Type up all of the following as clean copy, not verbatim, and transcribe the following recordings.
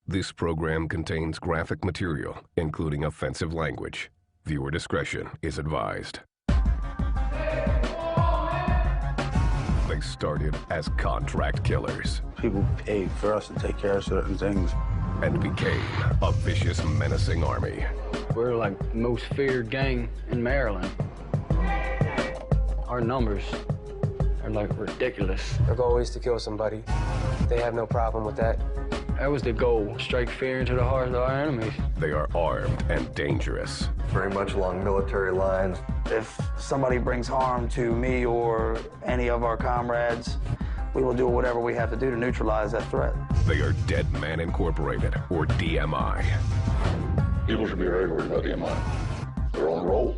This program contains graphic material, including offensive language. Viewer discretion is advised. They started as contract killers. People paid for us to take care of certain things. And became a vicious, menacing army. We're like the most feared gang in Maryland. Our numbers are like ridiculous. Their goal is to kill somebody. They have no problem with that. That was the goal, strike fear into the hearts of our enemies. They are armed and dangerous. Very much along military lines. If somebody brings harm to me or any of our comrades, we will do whatever we have to do to neutralize that threat. They are Dead Man Incorporated, or DMI. People should be very worried about DMI. They're on the roll.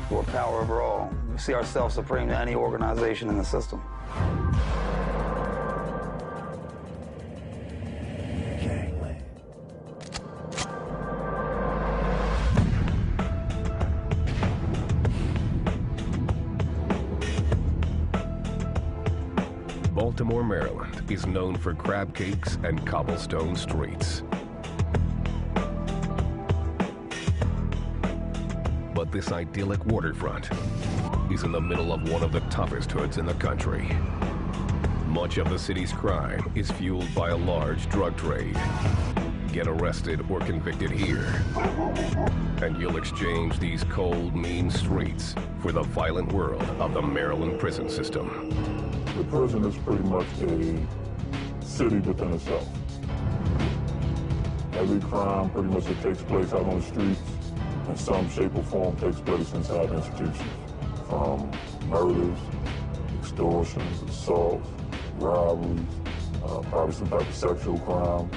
We're power over all. We see ourselves supreme to any organization in the system. Baltimore, Maryland is known for crab cakes and cobblestone streets. But this idyllic waterfront is in the middle of one of the toughest hoods in the country. Much of the city's crime is fueled by a large drug trade. Get arrested or convicted here, and you'll exchange these cold, mean streets for the violent world of the Maryland prison system. The prison is pretty much a city within itself. Every crime pretty much that takes place out on the streets in some shape or form takes place inside institutions. From murders, extortions, assaults, robberies, probably some type of sexual crime.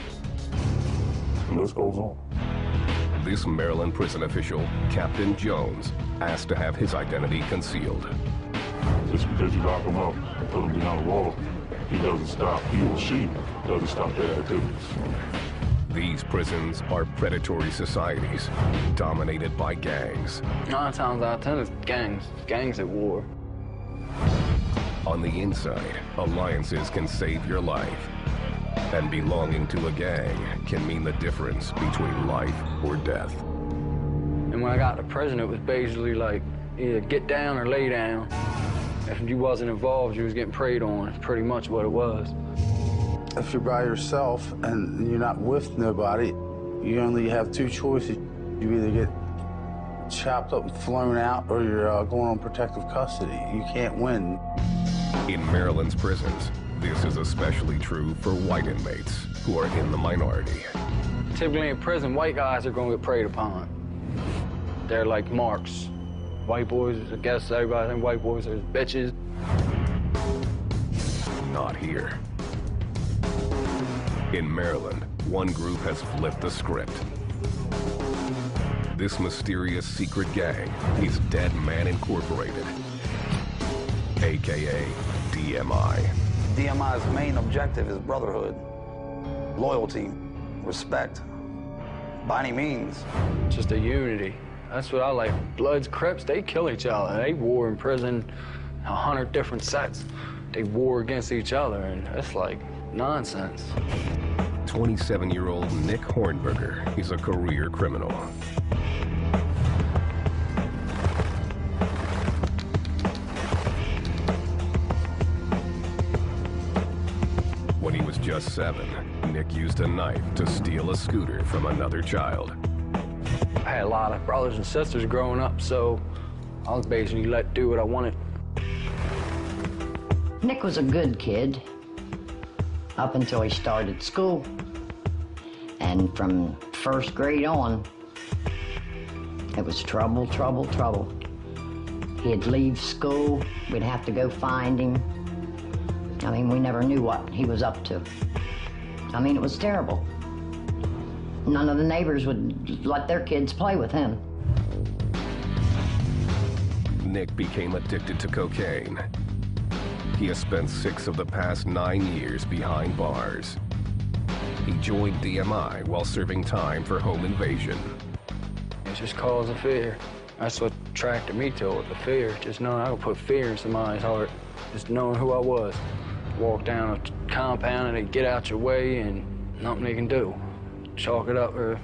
The list goes on. This Maryland prison official, Captain Jones, asked to have his identity concealed. Just because you lock him up and put him behind a wall, he or she doesn't stop their activities. These prisons are predatory societies dominated by gangs. 9 times out of 10, it's gangs at war. On the inside, alliances can save your life. And belonging to a gang can mean the difference between life or death. And when I got to prison, it was basically like, either get down or lay down. If you wasn't involved, you was getting preyed on. It's pretty much what it was. If you're by yourself and you're not with nobody, you only have 2 choices. You either get chopped up and flown out, or you're going on protective custody. You can't win. In Maryland's prisons, this is especially true for white inmates who are in the minority. Typically in prison, white guys are going to get preyed upon. They're like marks. White boys, I guess everybody think white boys are bitches. Not here. In Maryland, one group has flipped the script. This mysterious secret gang is Dead Man Incorporated, AKA DMI. DMI's main objective is brotherhood, loyalty, respect, by any means. Just a unity. That's what I like. Bloods, Crips, they kill each other. They war in prison, 100 different sets. They war against each other, and it's like nonsense. 27-year-old Nick Hornberger is a career criminal. When he was just 7, Nick used a knife to steal a scooter from another child. I had a lot of brothers and sisters growing up, so I was basically let do what I wanted. Nick was a good kid up until he started school. And from 1st grade on, it was trouble, trouble, trouble. He'd leave school, we'd have to go find him. I mean, we never knew what he was up to. I mean, it was terrible. None of the neighbors would let their kids play with him. Nick became addicted to cocaine. He has spent 6 of the past 9 years behind bars. He joined DMI while serving time for home invasion. It's just cause of fear. That's what attracted me to it, the fear. Just knowing I could put fear in somebody's heart. Just knowing who I was. Walk down a compound and they'd get out your way and nothing they can do. Chalk it up or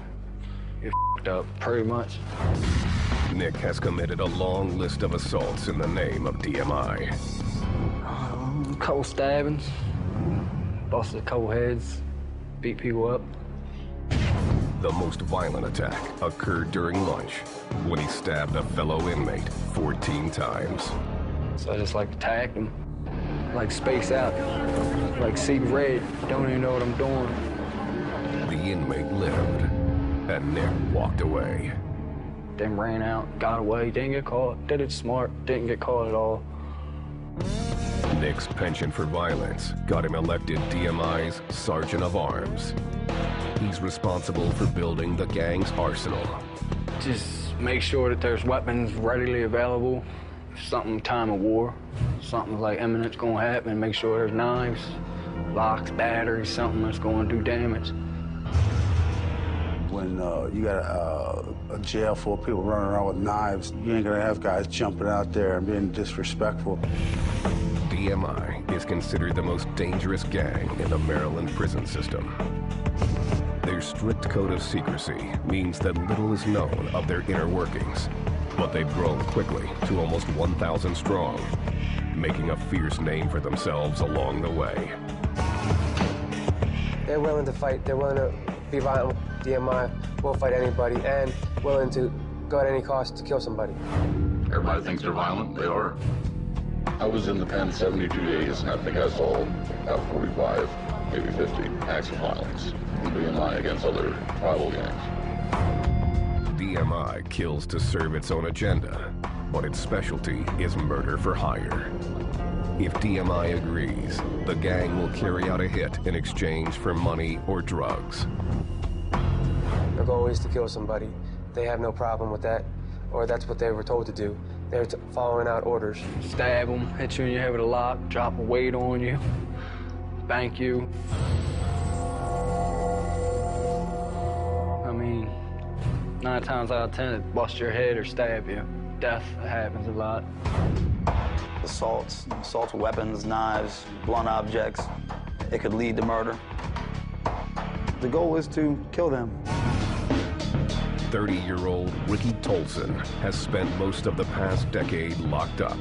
you're f***ed up, pretty much. Nick has committed a long list of assaults in the name of DMI. A couple stabbings, busted a couple heads, beat people up. The most violent attack occurred during lunch when he stabbed a fellow inmate 14 times. So I just like attacked him, like space out, like see red, don't even know what I'm doing. The inmate lived, and Nick walked away. Then ran out, got away, didn't get caught, did it smart, didn't get caught at all. Nick's penchant for violence got him elected DMI's Sergeant of Arms. He's responsible for building the gang's arsenal. Just make sure that there's weapons readily available. If something time of war, something like imminent's gonna happen, make sure there's knives, locks, batteries, something that's gonna do damage. When you got a jail full of people running around with knives, you ain't gonna have guys jumping out there and being disrespectful. DMI is considered the most dangerous gang in the Maryland prison system. Their strict code of secrecy means that little is known of their inner workings, but they've grown quickly to almost 1,000 strong, making a fierce name for themselves along the way. They're willing to fight. They're willing to be violent. DMI will fight anybody and willing to go at any cost to kill somebody. Everybody thinks they're violent. They are. I was in the pen 72 days, and I think I saw about 45, maybe 50 acts of violence in BMI against other rival gangs. DMI kills to serve its own agenda, but its specialty is murder for hire. If DMI agrees, the gang will carry out a hit in exchange for money or drugs. Their goal is to kill somebody. They have no problem with that, or that's what they were told to do. They're following out orders. Stab them, hit you in your head with a lock, drop a weight on you, bank you. I mean, 9 times out of 10, it bust your head or stab you. Death happens a lot. Assaults with weapons, knives, blunt objects, it could lead to murder. The goal is to kill them. 30-year-old Ricky Tolson has spent most of the past decade locked up.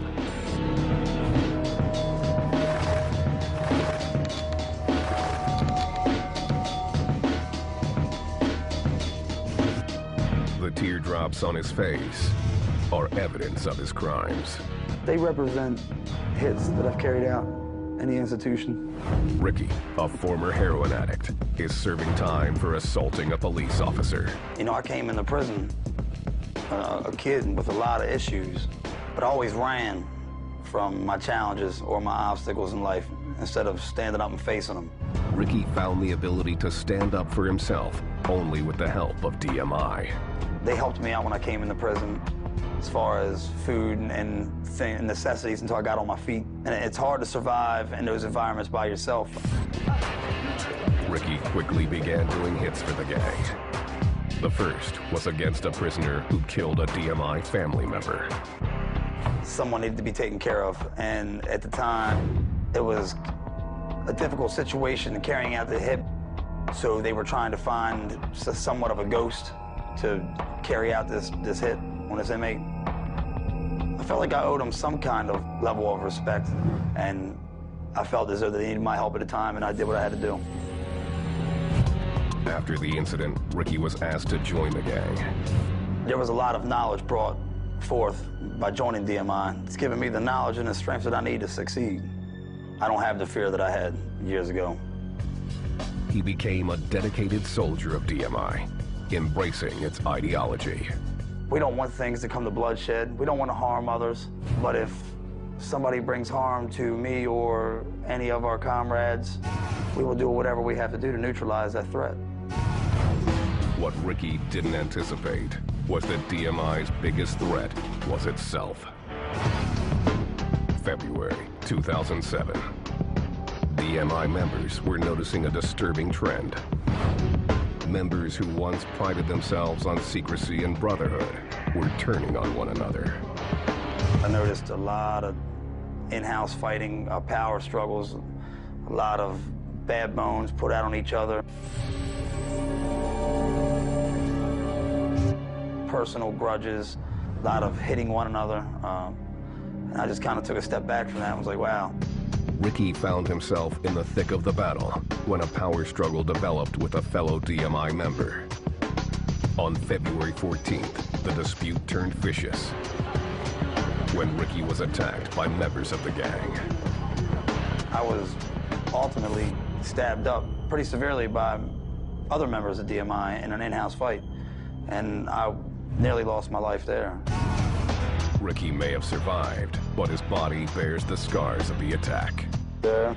The teardrops on his face are evidence of his crimes. They represent hits that I've carried out in the institution. Ricky, a former heroin addict, is serving time for assaulting a police officer. You know, I came into prison a kid with a lot of issues, but I always ran from my challenges or my obstacles in life instead of standing up and facing them. Ricky found the ability to stand up for himself only with the help of DMI. They helped me out when I came into prison as far as food and necessities until I got on my feet. And it's hard to survive in those environments by yourself. Ricky quickly began doing hits for the gang. The first was against a prisoner who killed a DMI family member. Someone needed to be taken care of, and at the time, it was a difficult situation carrying out the hit, so they were trying to find somewhat of a ghost to carry out this hit on this inmate. I felt like I owed them some kind of level of respect, and I felt as though they needed my help at the time, and I did what I had to do. After the incident, Ricky was asked to join the gang. There was a lot of knowledge brought forth by joining DMI. It's given me the knowledge and the strength that I need to succeed. I don't have the fear that I had years ago. He became a dedicated soldier of DMI, embracing its ideology. We don't want things to come to bloodshed. We don't want to harm others. But if somebody brings harm to me or any of our comrades, we will do whatever we have to do to neutralize that threat. What Ricky didn't anticipate was that DMI's biggest threat was itself. February 2007. DMI members were noticing a disturbing trend. Members who once prided themselves on secrecy and brotherhood were turning on one another. I noticed a lot of in-house fighting, power struggles, a lot of bad bones put out on each other. Personal grudges, a lot of hitting one another. And I just kind of took a step back from that and was like, wow. Ricky found himself in the thick of the battle when a power struggle developed with a fellow DMI member. On February 14th, the dispute turned vicious when Ricky was attacked by members of the gang. I was ultimately stabbed up pretty severely by other members of DMI in an in-house fight, and I nearly lost my life there. Ricky may have survived, but his body bears the scars of the attack. There,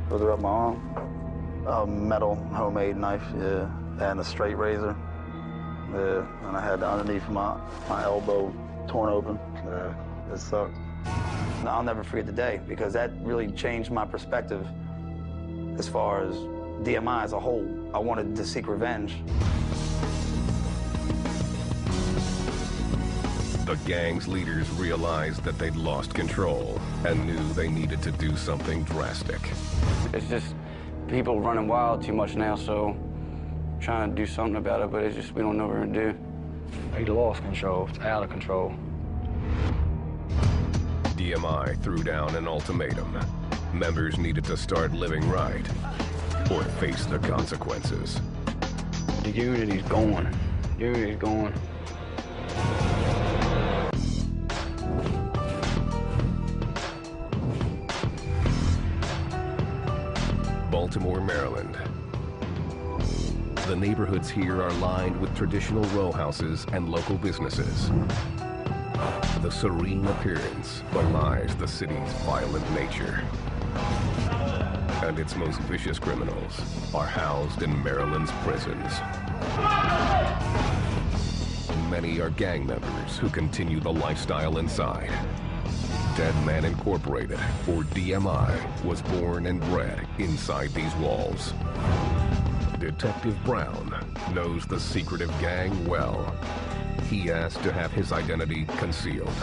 further up my arm, a metal homemade knife, yeah, and a straight razor. Yeah, and I had underneath my elbow torn open. Yeah, it sucked. I'll never forget the day, because that really changed my perspective as far as DMI as a whole. I wanted to seek revenge. The gang's leaders realized that they'd lost control and knew they needed to do something drastic. It's just people running wild too much now, so trying to do something about it, but it's just we don't know what we're gonna do. He lost control. It's out of control. DMI threw down an ultimatum. Members needed to start living right or face the consequences. The unity's gone. Unity's gone. Baltimore, Maryland. The neighborhoods here are lined with traditional row houses and local businesses. The serene appearance belies the city's violent nature. And its most vicious criminals are housed in Maryland's prisons. Many are gang members who continue the lifestyle inside. Dead Man Incorporated, or DMI, was born and bred inside these walls. Detective Brown knows the secretive gang well. He asked to have his identity concealed.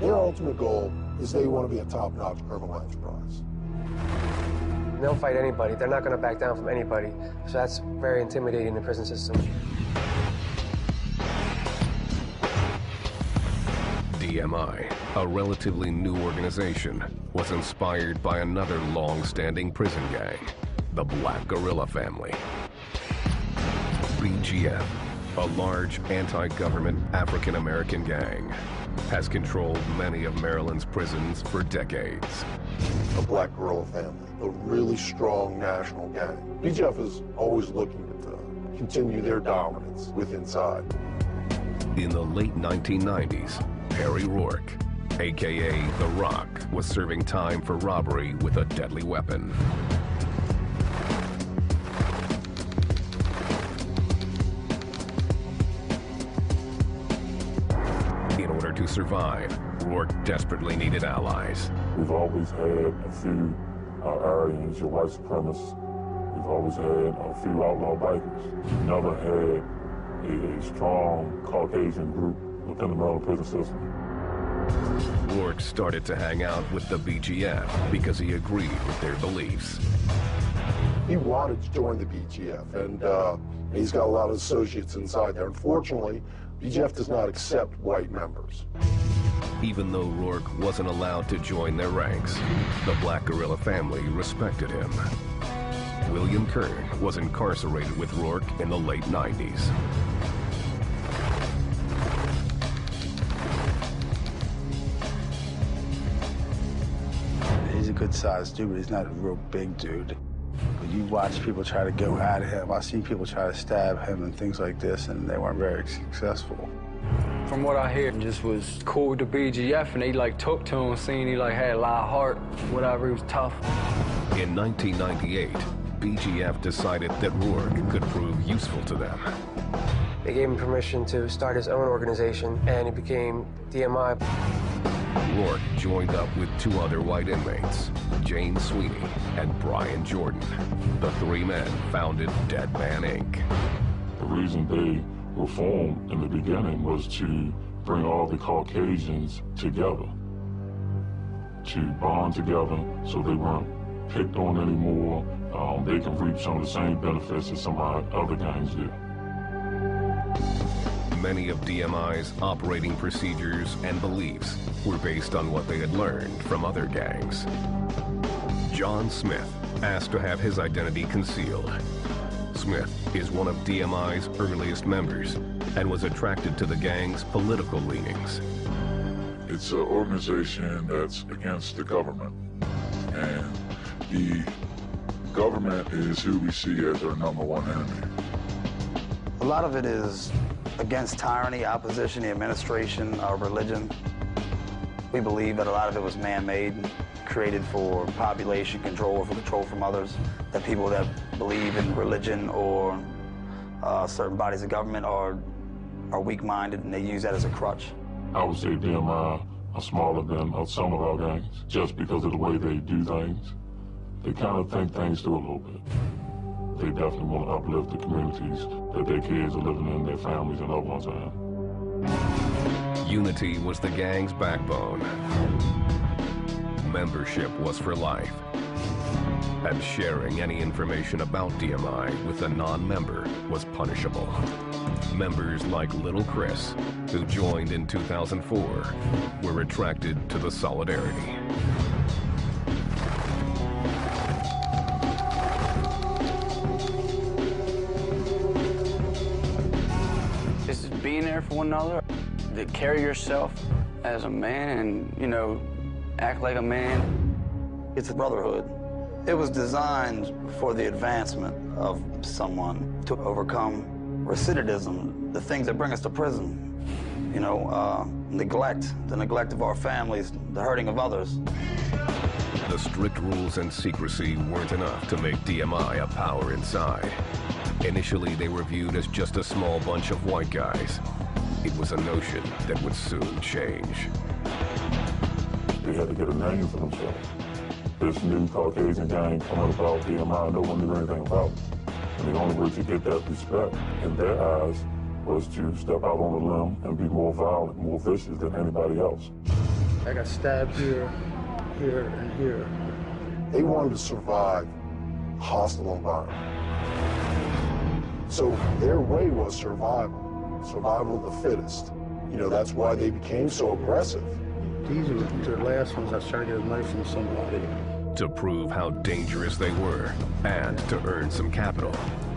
Their ultimate goal is they want to be a top-notch criminal enterprise. They'll fight anybody. They're not going to back down from anybody. So that's very intimidating in the prison system. DMI, a relatively new organization, was inspired by another long-standing prison gang, the Black Guerrilla family. BGF, a large anti-government African-American gang, has controlled many of Maryland's prisons for decades. A Black Guerrilla family, a really strong national gang. BGF is always looking to continue their dominance with inside. In the late 1990s, Harry Rourke, aka The Rock, was serving time for robbery with a deadly weapon. In order to survive, Rourke desperately needed allies. We've always had a few Aryans, your white supremacists. We've always had a few outlaw bikers. We've never had a strong Caucasian group within the Maryland prison system. Rourke started to hang out with the BGF because he agreed with their beliefs. He wanted to join the BGF, and he's got a lot of associates inside there. Unfortunately, BGF does not accept white members. Even though Rourke wasn't allowed to join their ranks, the Black Guerrilla family respected him. William Kern was incarcerated with Rourke in the late 90s. He's a good-sized dude, but he's not a real big dude. But you watch people try to go at him. I've seen people try to stab him and things like this, and they weren't very successful. From what I hear, just was cool with the BGF, and they like took to him, seeing he like had a lot of heart, whatever, he was tough. In 1998, BGF decided that Rourke could prove useful to them. They gave him permission to start his own organization, and he became DMI. Rourke joined up with two other white inmates, Jane Sweeney and Brian Jordan. The three men founded Dead Man, Inc. The reason they were formed in the beginning was to bring all the Caucasians together, to bond together so they weren't picked on anymore, They can reap some of the same benefits that some other gangs do. Many of DMI's operating procedures and beliefs were based on what they had learned from other gangs. John Smith asked to have his identity concealed. Smith is one of DMI's earliest members and was attracted to the gang's political leanings. It's an organization that's against the government, and the government is who we see as our #1 enemy. A lot of it is against tyranny, opposition, the administration, our religion. We believe that a lot of it was man-made, created for population control or for control from others, that people that believe in religion or certain bodies of government are weak-minded, and they use that as a crutch. I would say DMI are smaller than some of our gangs, just because of the way they do things. They kind of think things through a little bit. They definitely want to uplift the communities that their kids are living in, their families and loved ones are in. Unity was the gang's backbone. Membership was for life. And sharing any information about DMI with a non-member was punishable. Members like Little Chris, who joined in 2004, were attracted to the solidarity. Just being there for one another, to carry yourself as a man and, you know, act like a man. It's a brotherhood. It was designed for the advancement of someone to overcome recidivism, the things that bring us to prison. You know, neglect, the neglect of our families, the hurting of others. The strict rules and secrecy weren't enough to make DMI a power inside. Initially, they were viewed as just a small bunch of white guys. It was a notion that would soon change. They had to get a name for themselves. This new Caucasian gang coming about DMI, no one knew anything about it. And the only way to get that respect in their eyes was to step out on a limb and be more violent, more vicious than anybody else. I got stabbed here, here, and here. They wanted to survive a hostile environment. So their way was survival, survival of the fittest. You know, that's why they became so aggressive. These are the last ones I was trying to get a knife from somebody. To prove how dangerous they were, and to earn some capital,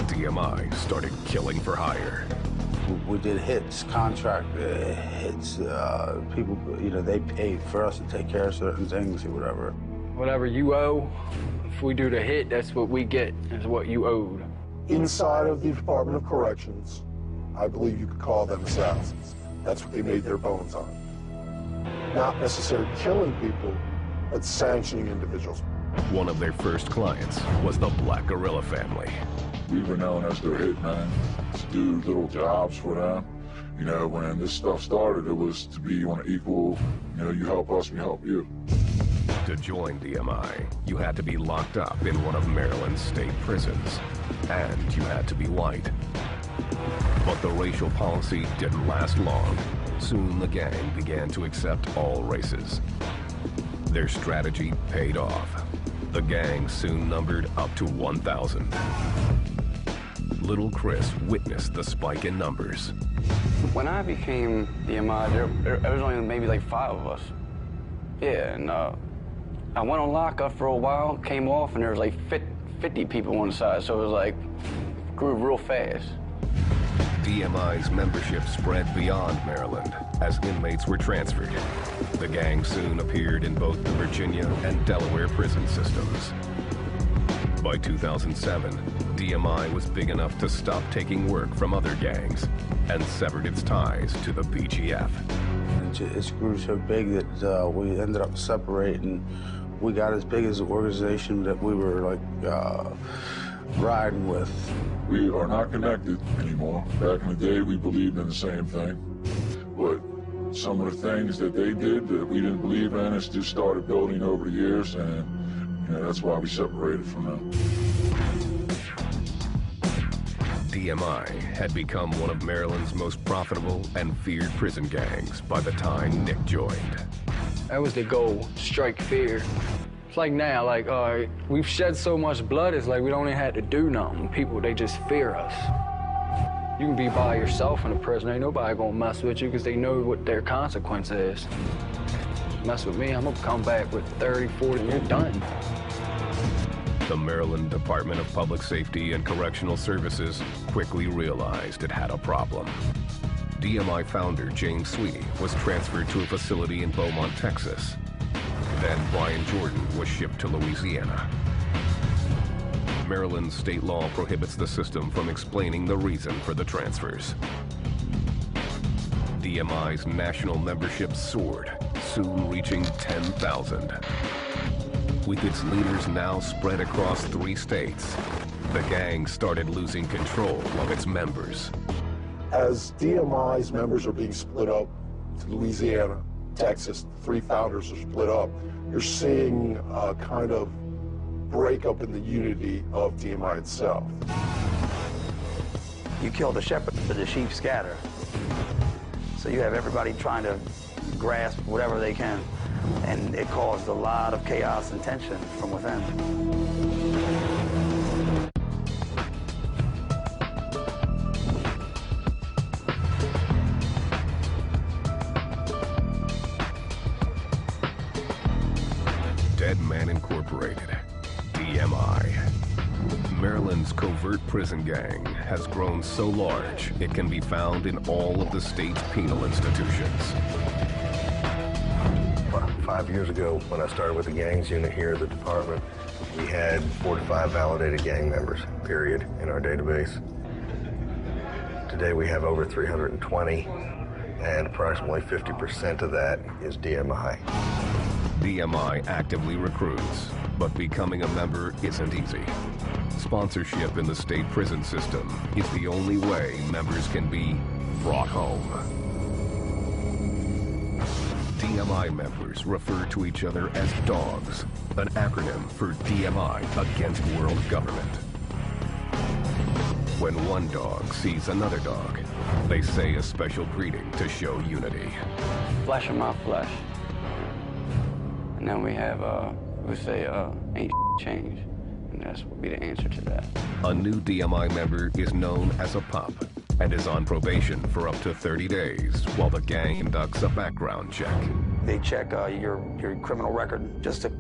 DMI started killing for hire. We did hits, contract hits. People, you know, they paid for us to take care of certain things or whatever. Whatever you owe, if we do the hit, that's what we get, is what you owed. Inside of the Department of Corrections, I believe you could call them assassins. That's what they made their bones on. Not necessarily killing people, but sanctioning individuals. One of their first clients was the Black Gorilla family. We were known as their hitman, to do little jobs for them. You know, when this stuff started, it was to be on an equal, you know, you help us, we help you. To join DMI, you had to be locked up in one of Maryland's state prisons, and you had to be white. But the racial policy didn't last long. Soon the gang began to accept all races. Their strategy paid off. The gang soon numbered up to 1,000. Little Chris witnessed the spike in numbers. When I became DMI, there was only maybe like 5 of us. Yeah, and I went on lockup for a while, came off, and there was like 50 people on the side, so it was like, grew real fast. DMI's membership spread beyond Maryland as inmates were transferred. The gang soon appeared in both the Virginia and Delaware prison systems. By 2007, DMI was big enough to stop taking work from other gangs and severed its ties to the BGF. It grew so big that we ended up separating. We got as big as an organization that we were like riding with. We are not connected anymore. Back in the day, we believed in the same thing. But some of the things that they did that we didn't believe in, it's just started building over the years, and you know, that's why we separated from them. DMI had become one of Maryland's most profitable and feared prison gangs by the time Nick joined. That was the goal, strike fear. It's like now, like, we've shed so much blood, it's like we don't even have to do nothing. People, they just fear us. You can be by yourself in a prison. Ain't nobody gonna mess with you because they know what their consequence is. Mess with me, I'm gonna come back with 30, 40, and you're done. The Maryland Department of Public Safety and Correctional Services quickly realized it had a problem. DMI founder James Sweeney was transferred to a facility in Beaumont, Texas. Then Brian Jordan was shipped to Louisiana. Maryland's state law prohibits the system from explaining the reason for the transfers. DMI's national membership soared, soon reaching 10,000. With its leaders now spread across 3 states, the gang started losing control of its members. As DMI's members are being split up to Louisiana, Texas, the 3 founders are split up, you're seeing a kind of breakup in the unity of DMI itself. You kill the shepherd, but the sheep scatter. So you have everybody trying to grasp whatever they can, and it caused a lot of chaos and tension from within. Dead Man Incorporated, DMI. Maryland's covert prison gang has grown so large it can be found in all of the state's penal institutions. 5 years ago, when I started with the gangs unit here at the department, we had 4 to 5 validated gang members, period, in our database. Today we have over 320, and approximately 50% of that is DMI. DMI actively recruits, but becoming a member isn't easy. Sponsorship in the state prison system is the only way members can be brought home. DMI members refer to each other as dogs, an acronym for DMI Against World Government. When one dog sees another dog, they say a special greeting to show unity. Flesh of my flesh. And then we have, we say, ain't changed. And that's what would be the answer to that. A new DMI member is known as a pup and is on probation for up to 30 days while the gang conducts a background check. They check your criminal record just to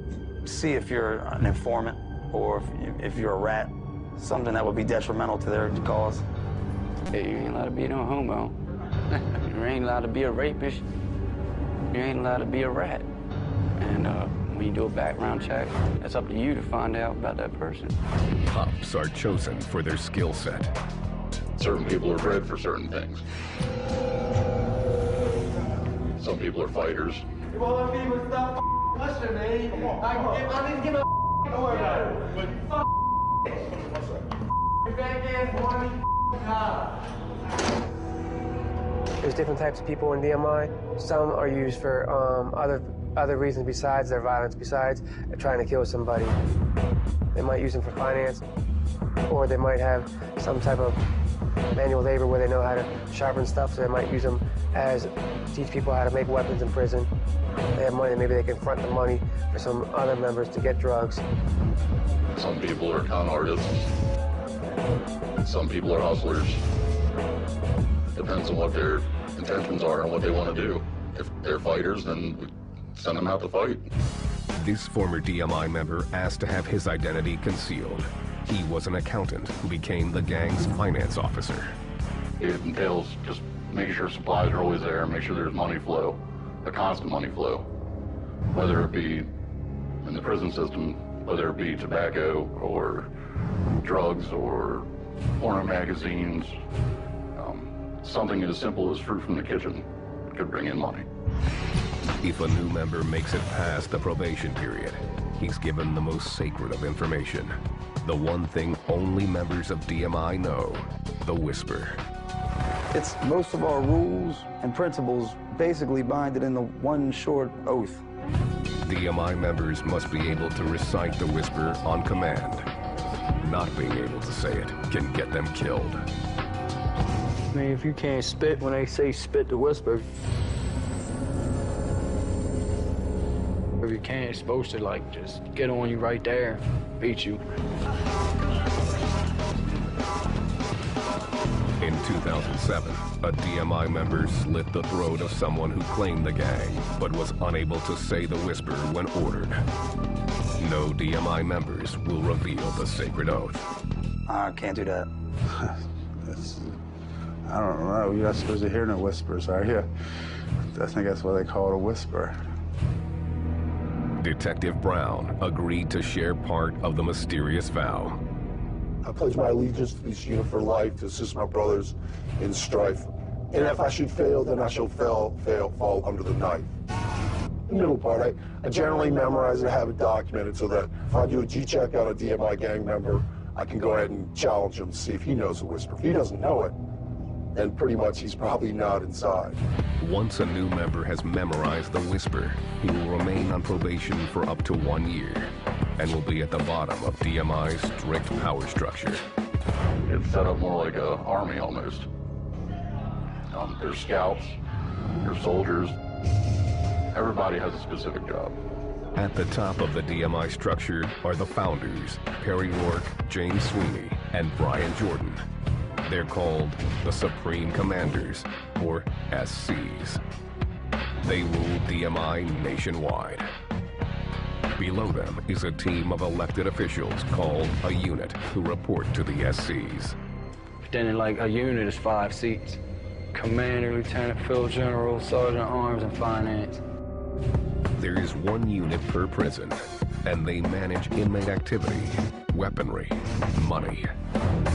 see if you're an informant or if you're a rat, something that would be detrimental to their cause. Hey, you ain't allowed to be no homo. You ain't allowed to be a rapist. You ain't allowed to be a rat. And when you do a background check, it's up to you to find out about that person. Pups are chosen for their skill set. Certain people are bred for certain things. Some people are fighters. Well, if he would stop pushing me, I need to give a don't worry about it. There's different types of people in DMI. Some are used for other reasons besides their violence, besides trying to kill somebody. They might use them for finance, or they might have some type of manual labor where they know how to sharpen stuff, so they might use them as teach people how to make weapons in prison. They have money, maybe they can front the money for some other members to get drugs. Some people are con artists. Some people are hustlers. Depends on what their intentions are and what they want to do. If they're fighters, then we send them out to fight. This former DMI member asked to have his identity concealed. He was an accountant who became the gang's finance officer. It entails just making sure supplies are always there, make sure there's money flow, a constant money flow. Whether it be in the prison system, whether it be tobacco or drugs or porno magazines, something as simple as fruit from the kitchen could bring in money. If a new member makes it past the probation period, he's given the most sacred of information. The one thing only members of DMI know, the whisper. It's most of our rules and principles basically binded in the one short oath. DMI members must be able to recite the whisper on command. Not being able to say it can get them killed. I mean, if you can't spit when they say spit the whisper, if you he can. He's supposed to, like, just get on you right there, beat you. In 2007, a DMI member slit the throat of someone who claimed the gang, but was unable to say the whisper when ordered. No DMI members will reveal the sacred oath. I can't do that. I don't know. You're not supposed to hear no whispers, are you? I think that's why they call it a whisper. Detective Brown agreed to share part of the mysterious vow. I pledge my allegiance to this unit for life, to assist my brothers in strife. And if I should fail, then I shall fall under the knife. The middle part, I generally memorize and have it documented so that if I do a G-check on a DMI gang member, I can go ahead and challenge him to see if he knows the whisper. If he doesn't know it, then pretty much he's probably not inside. Once a new member has memorized the whisper, he will remain on probation for up to 1 year and will be at the bottom of DMI's strict power structure. It's set up more like an army almost. There's scouts, there's soldiers. Everybody has a specific job. At the top of the DMI structure are the founders, Perry Rourke, James Sweeney, and Brian Jordan. They're called the Supreme Commanders, or SCs. They rule DMI nationwide. Below them is a team of elected officials called a unit who report to the SCs. Then in like a unit is 5 seats. Commander, Lieutenant, Field General, Sergeant Arms, and Finance. There is 1 unit per prison, and they manage inmate activity, weaponry, money,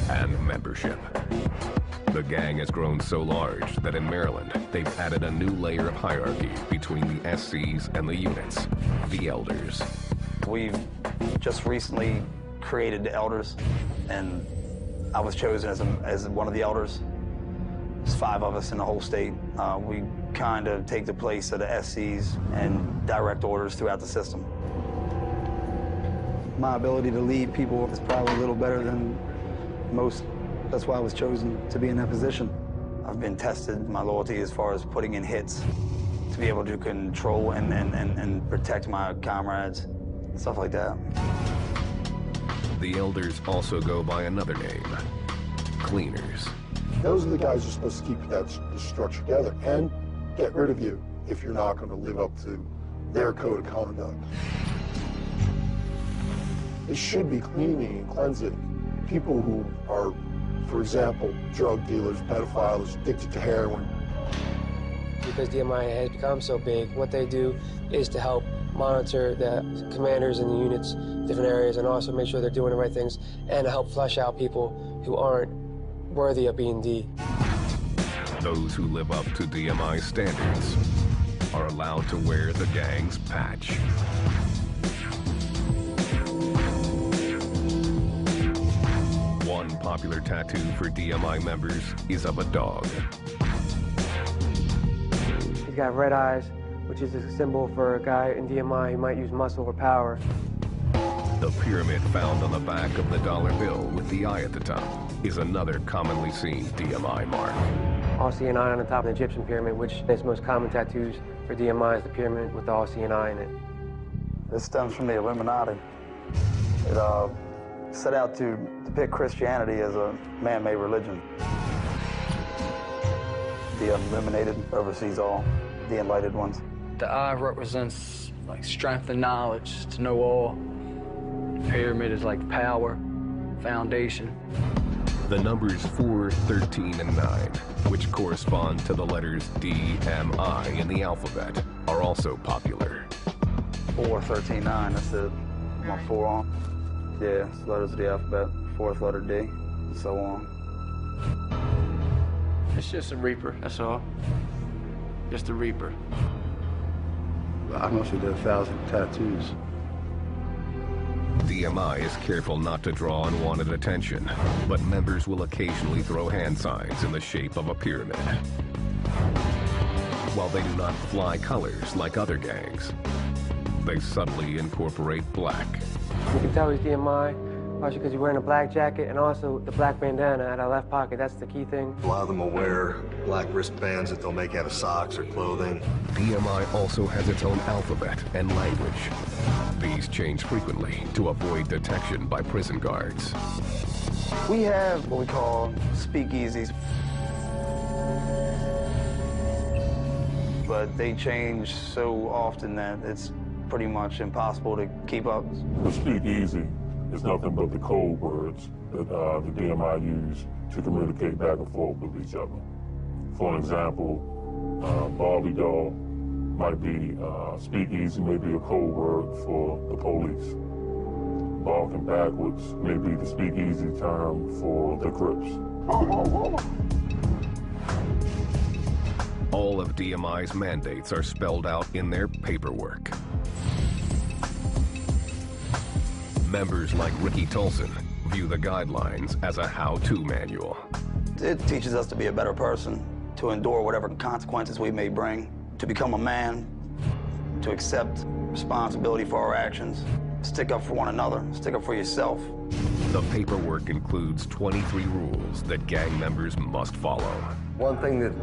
and membership. The gang has grown so large that in Maryland, they've added a new layer of hierarchy between the SCs and the units, the elders. We've just recently created the elders, and I was chosen as one of the elders. There's 5 of us in the whole state. We kind of take the place of the SCs and direct orders throughout the system. My ability to lead people is probably a little better than most. That's why I was chosen to be in that position. I've been tested, my loyalty as far as putting in hits, to be able to control and protect my comrades, stuff like that. The elders also go by another name, cleaners. Those are the guys who are supposed to keep that structure together and get rid of you if you're not going to live up to their code of conduct. It should be cleaning and cleansing people who are, for example, drug dealers, pedophiles, addicted to heroin. Because DMI has become so big, what they do is to help monitor the commanders in the units, different areas, and also make sure they're doing the right things, and to help flush out people who aren't worthy of being D. Those who live up to DMI standards are allowed to wear the gang's patch. One popular tattoo for DMI members is of a dog. He's got red eyes, which is a symbol for a guy in DMI who might use muscle or power. The pyramid found on the back of the dollar bill with the eye at the top is another commonly seen DMI mark. All-seeing eye on the top of the Egyptian pyramid, which is the most common tattoos for DMI, is the pyramid with the all-seeing eye in it. This stems from the Illuminati. It set out to depict Christianity as a man-made religion. The illuminated oversees all, the enlightened ones. The eye represents like strength and knowledge, to know all. The pyramid is like power, foundation. The numbers 4, 13, and 9, which correspond to the letters D, M, I in the alphabet, are also popular. 4, 13, 9, that's the my forearm. Yeah, it's letters of the alphabet, 4th letter D, and so on. It's just a reaper, that's all. Just a reaper. I must have did 1,000 tattoos. DMI is careful not to draw unwanted attention, but members will occasionally throw hand signs in the shape of a pyramid. While they do not fly colors like other gangs, they subtly incorporate black. You can tell he's DMI Partially because you're wearing a black jacket and also the black bandana at our left pocket. That's the key thing. A lot of them will wear black wristbands that they'll make out of socks or clothing. DMI also has its own alphabet and language. These change frequently to avoid detection by prison guards. We have what we call speakeasies, but they change so often that it's pretty much impossible to keep up. The speakeasy is nothing but the code words that the DMI use to communicate back and forth with each other. For an example, Barbie doll might be speakeasy, may be a code word for the police. Barking backwards may be the speakeasy term for the Crips. All of DMI's mandates are spelled out in their paperwork. Members like Ricky Tolson view the guidelines as a how-to manual. It teaches us to be a better person, to endure whatever consequences we may bring, to become a man, to accept responsibility for our actions, stick up for one another, stick up for yourself. The paperwork includes 23 rules that gang members must follow. One thing that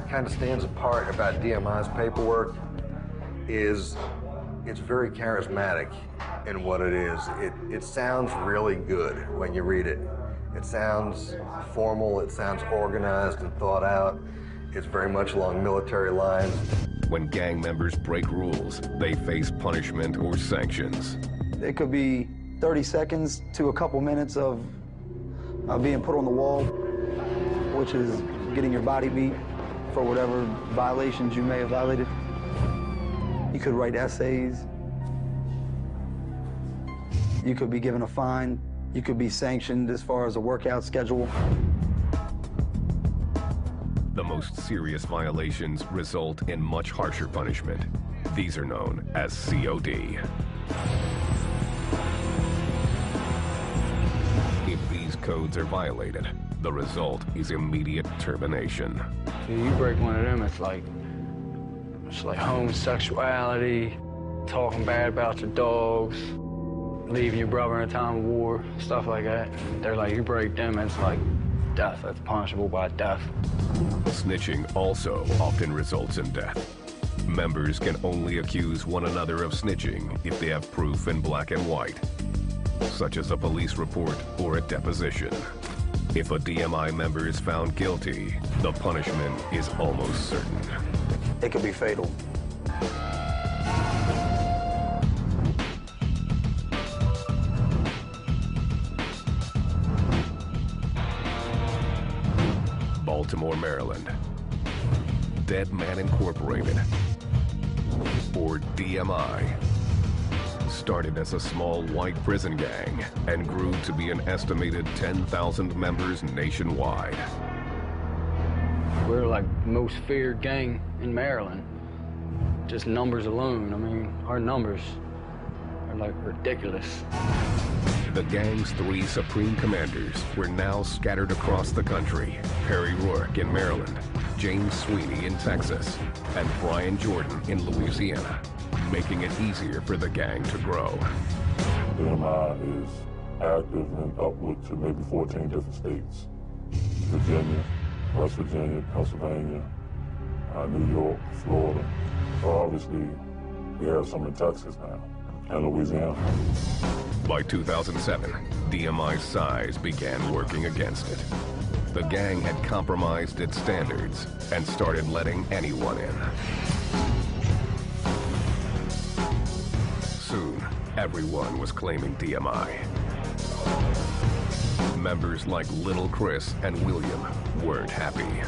kind of stands apart about DMI's paperwork is it's very charismatic in what it is. It sounds really good when you read it. It sounds formal, it sounds organized and thought out. It's very much along military lines. When gang members break rules, they face punishment or sanctions. It could be 30 seconds to a couple minutes of being put on the wall, which is getting your body beat for whatever violations you may have violated. You could write essays. You could be given a fine. You could be sanctioned as far as a workout schedule. The most serious violations result in much harsher punishment. These are known as COD. If these codes are violated, the result is immediate termination. So you break one of them, it's like homosexuality, talking bad about your dogs, leaving your brother in a time of war, stuff like that. They're like, you break them, it's like death. That's punishable by death. Snitching also often results in death. Members can only accuse one another of snitching if they have proof in black and white, such as a police report or a deposition. If a DMI member is found guilty, the punishment is almost certain. It could be fatal. Baltimore, Maryland. Dead Man Incorporated, or DMI, started as a small white prison gang and grew to be an estimated 10,000 members nationwide. We're like the most feared gang in Maryland. Just numbers alone. I mean, our numbers are like ridiculous. The gang's 3 supreme commanders were now scattered across the country. Perry Rourke in Maryland, James Sweeney in Texas, and Brian Jordan in Louisiana, making it easier for the gang to grow. DMI is active in upward to maybe 14 different states. Virginia, West Virginia, Pennsylvania, New York, Florida. So obviously, we have some in Texas now, and Louisiana. By 2007, DMI's size began working against it. The gang had compromised its standards and started letting anyone in. Soon, everyone was claiming DMI. Members like Little Chris and William weren't happy.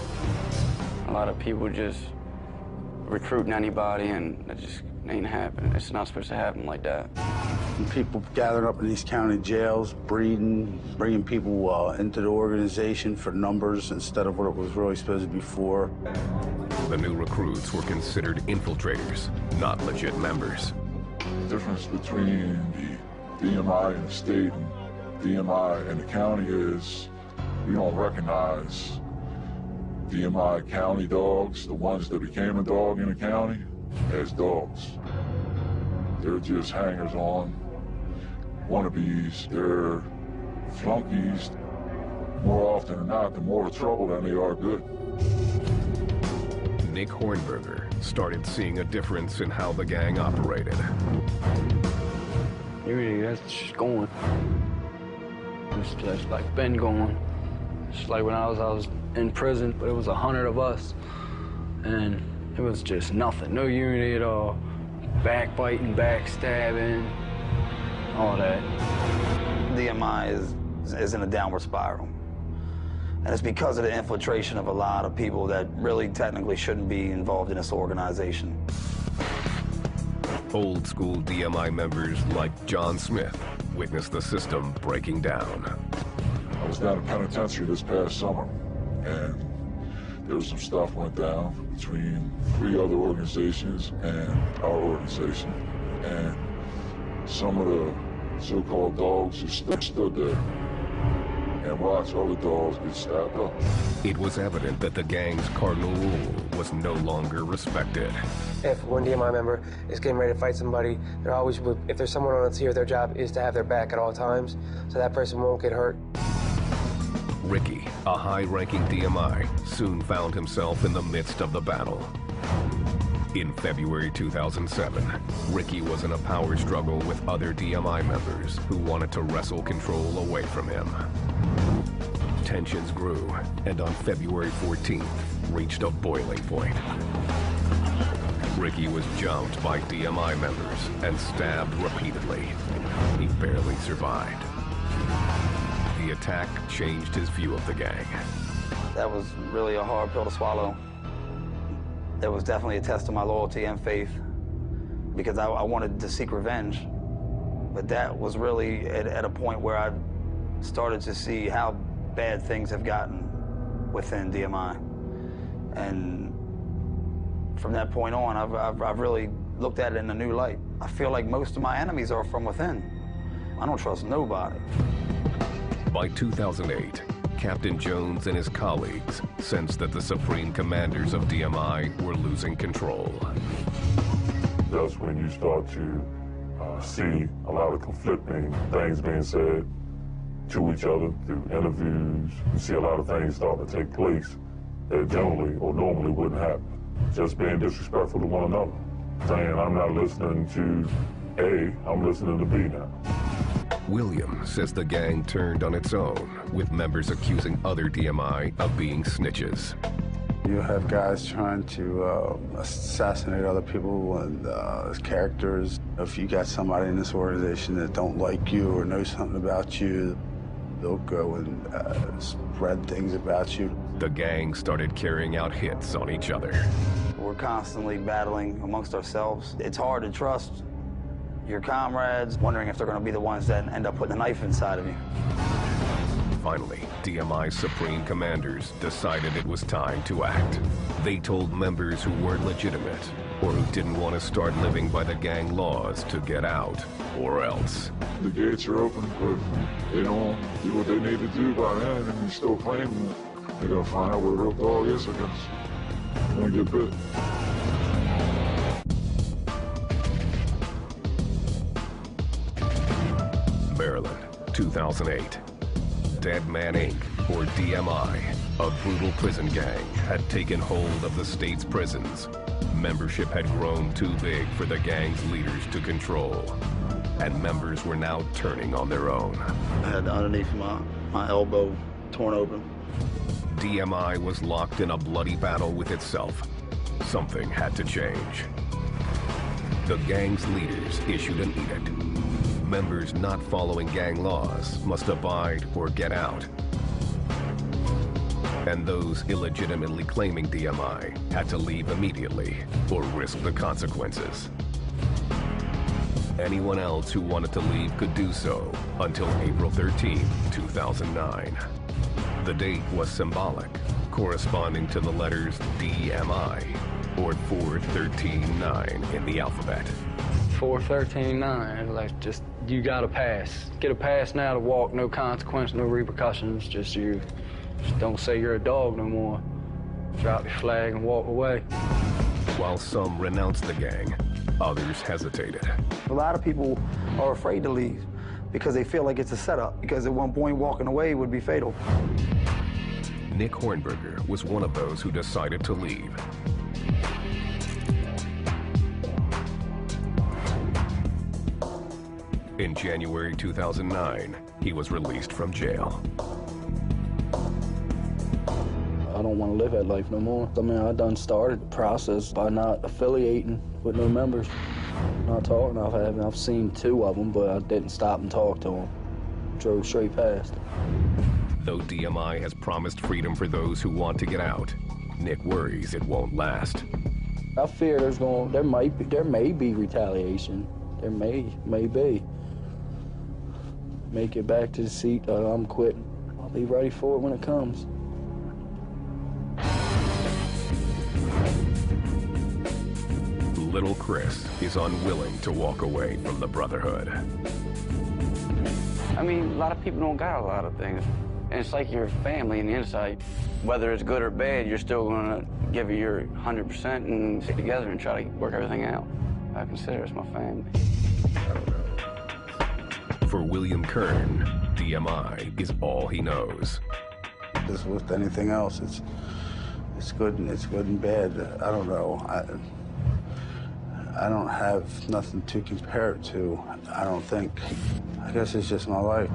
A lot of people just recruiting anybody, and it just ain't happening. It's not supposed to happen like that. And people gathering up in these county jails, breeding, bringing people into the organization for numbers instead of what it was really supposed to be for. The new recruits were considered infiltrators, not legit members. The difference between the DMI and the state and DMI and the county is we don't recognize DMI county dogs, the ones that became a dog in the county, as dogs. They're just hangers-on, wannabes. They're flunkies, more often than not, the more trouble than they are good. Nick Hornberger started seeing a difference in how the gang operated. Unity, that's just going. It's just like been going. Just like when I was in prison, but it was 100 of us, and it was just nothing. No unity at all. Backbiting, backstabbing, all that. DMI is in a downward spiral. And it's because of the infiltration of a lot of people that really technically shouldn't be involved in this organization. Old school DMI members like John Smith witnessed the system breaking down. I was down in penitentiary this past summer, and there was some stuff went down between 3 other organizations and our organization. And some of the so-called dogs just stood there and watched other dogs get stabbed up. It was evident that the gang's cardinal rule was no longer respected. If one DMI member is getting ready to fight somebody, they're always, if there's someone on the tier, their job is to have their back at all times, so that person won't get hurt. Ricky, a high-ranking DMI, soon found himself in the midst of the battle. In February 2007, Ricky was in a power struggle with other DMI members who wanted to wrestle control away from him. Tensions grew, and on February 14th, reached a boiling point. Ricky was jumped by DMI members and stabbed repeatedly. He barely survived. The attack changed his view of the gang. That was really a hard pill to swallow. It was definitely a test of my loyalty and faith, because I wanted to seek revenge. But that was really at a point where I started to see how bad things have gotten within DMI. And from that point on, I've really looked at it in a new light. I feel like most of my enemies are from within. I don't trust nobody. By 2008, Captain Jones and his colleagues sensed that the supreme commanders of DMI were losing control. That's when you start to see a lot of conflicting things being said to each other through interviews. You see a lot of things starting to take place that generally or normally wouldn't happen. Just being disrespectful to one another. Saying, I'm not listening to A, I'm listening to B now. William says the gang turned on its own, with members accusing other DMI of being snitches. You have guys trying to assassinate other people and as characters. If you got somebody in this organization that don't like you or know something about you, they'll go and spread things about you. The gang started carrying out hits on each other. We're constantly battling amongst ourselves. It's hard to trust your comrades, wondering if they're going to be the ones that end up putting a knife inside of you. Finally, DMI's supreme commanders decided it was time to act. They told members who weren't legitimate or who didn't want to start living by the gang laws to get out, or else. The gates are open, but they don't do what they need to do by then, and you still claim that they're going to find out what a real dog is, I guess. They're going to get bit. Maryland, 2008. Dead Man Inc., or DMI, a brutal prison gang, had taken hold of the state's prisons. Membership had grown too big for the gang's leaders to control, and members were now turning on their own. I had underneath my elbow torn open. DMI was locked in a bloody battle with itself. Something had to change. The gang's leaders issued an edict. Members not following gang laws must abide or get out. And those illegitimately claiming DMI had to leave immediately or risk the consequences. Anyone else who wanted to leave could do so until April 13, 2009. The date was symbolic, corresponding to the letters DMI, or 4139 in the alphabet. 4139, like just, you got a pass. Get a pass now to walk, no consequence, no repercussions, just you. Just don't say you're a dog no more. Drop your flag and walk away. While some renounced the gang, others hesitated. A lot of people are afraid to leave because they feel like it's a setup, because at one point walking away would be fatal. Nick Hornberger was one of those who decided to leave. In January 2009, he was released from jail. I don't want to live that life no more. I mean, I done started the process by not affiliating with no members, not talking. I've seen 2 of them, but I didn't stop and talk to them. Drove straight past. Though DMI has promised freedom for those who want to get out, Nick worries it won't last. I fear there may be retaliation. There may be. Make it back to the seat. I'm quitting. I'll be ready for it when it comes. Little Chris is unwilling to walk away from the Brotherhood. I mean, a lot of people don't got a lot of things. And it's like your family in the inside. Whether it's good or bad, you're still going to give it your 100% and stick together and try to work everything out. I consider it my family. For William Kern, DMI is all he knows. Just with anything else, it's good and bad. I don't know. I don't have nothing to compare it to. I don't think. I guess it's just my life.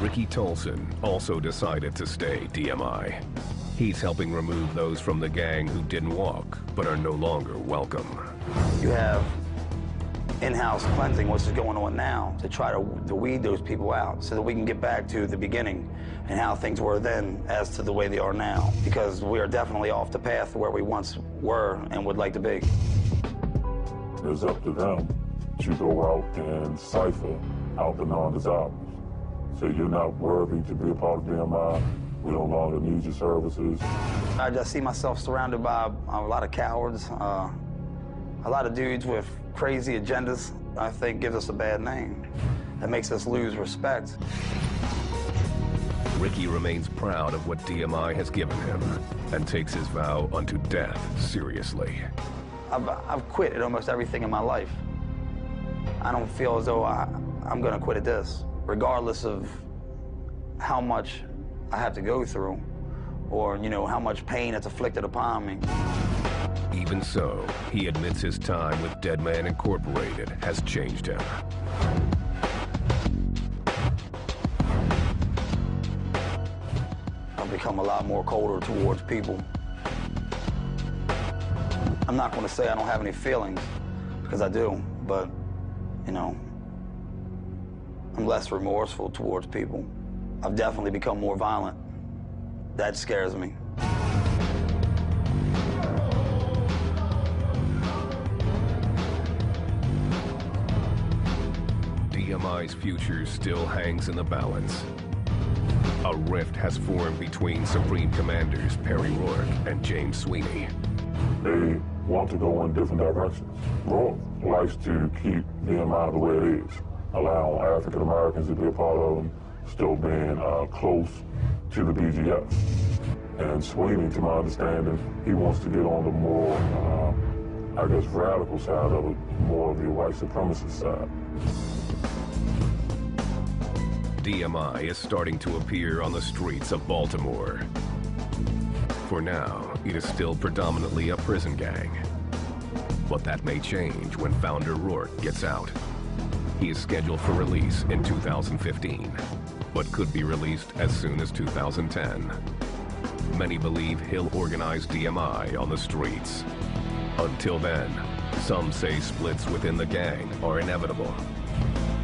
Ricky Tolson also decided to stay DMI. He's helping remove those from the gang who didn't walk, but are no longer welcome. You have in-house cleansing, which is going on now, to try to weed those people out so that we can get back to the beginning and how things were then as to the way they are now, because we are definitely off the path where we once were and would like to be. It's up to them to go out and cipher out the non-desirables. So you're not worthy to be a part of DMI. We no longer need your services. I just see myself surrounded by a lot of cowards, a lot of dudes with crazy agendas. I think gives us a bad name. That makes us lose respect. Ricky remains proud of what DMI has given him and takes his vow unto death seriously. I've quit at almost everything in my life. I don't feel as though I'm gonna quit at this, regardless of how much I have to go through or, you know, how much pain it's afflicted upon me. Even so, he admits his time with Dead Man Incorporated has changed him. I've become a lot more colder towards people. I'm not going to say I don't have any feelings, because I do, but, you know, I'm less remorseful towards people. I've definitely become more violent. That scares me. DMI's future still hangs in the balance. A rift has formed between Supreme Commanders Perry Rourke and James Sweeney. They want to go in different directions. Rourke likes to keep DMI the way it is, allow African Americans to be a part of them, still being close to the BGF. And Sweeney, to my understanding, he wants to get on the more, I guess, radical side of it, more of the white supremacist side. DMI is starting to appear on the streets of Baltimore. For now, it is still predominantly a prison gang. But that may change when founder Rourke gets out. He is scheduled for release in 2015, but could be released as soon as 2010. Many believe he'll organize DMI on the streets. Until then, some say splits within the gang are inevitable.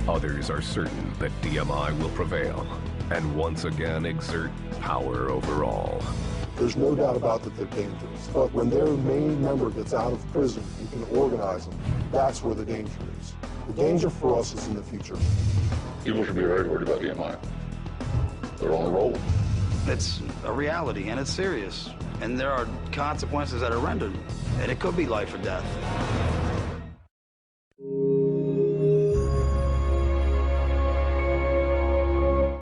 Others are certain that DMI will prevail and once again exert power over all. There's no doubt about that they're dangerous. But when their main member gets out of prison, you can organize them. That's where the danger is. The danger for us is in the future. People should be very worried about DMI. They're on the roll. It's a reality, and it's serious. And there are consequences that are rendered, and it could be life or death.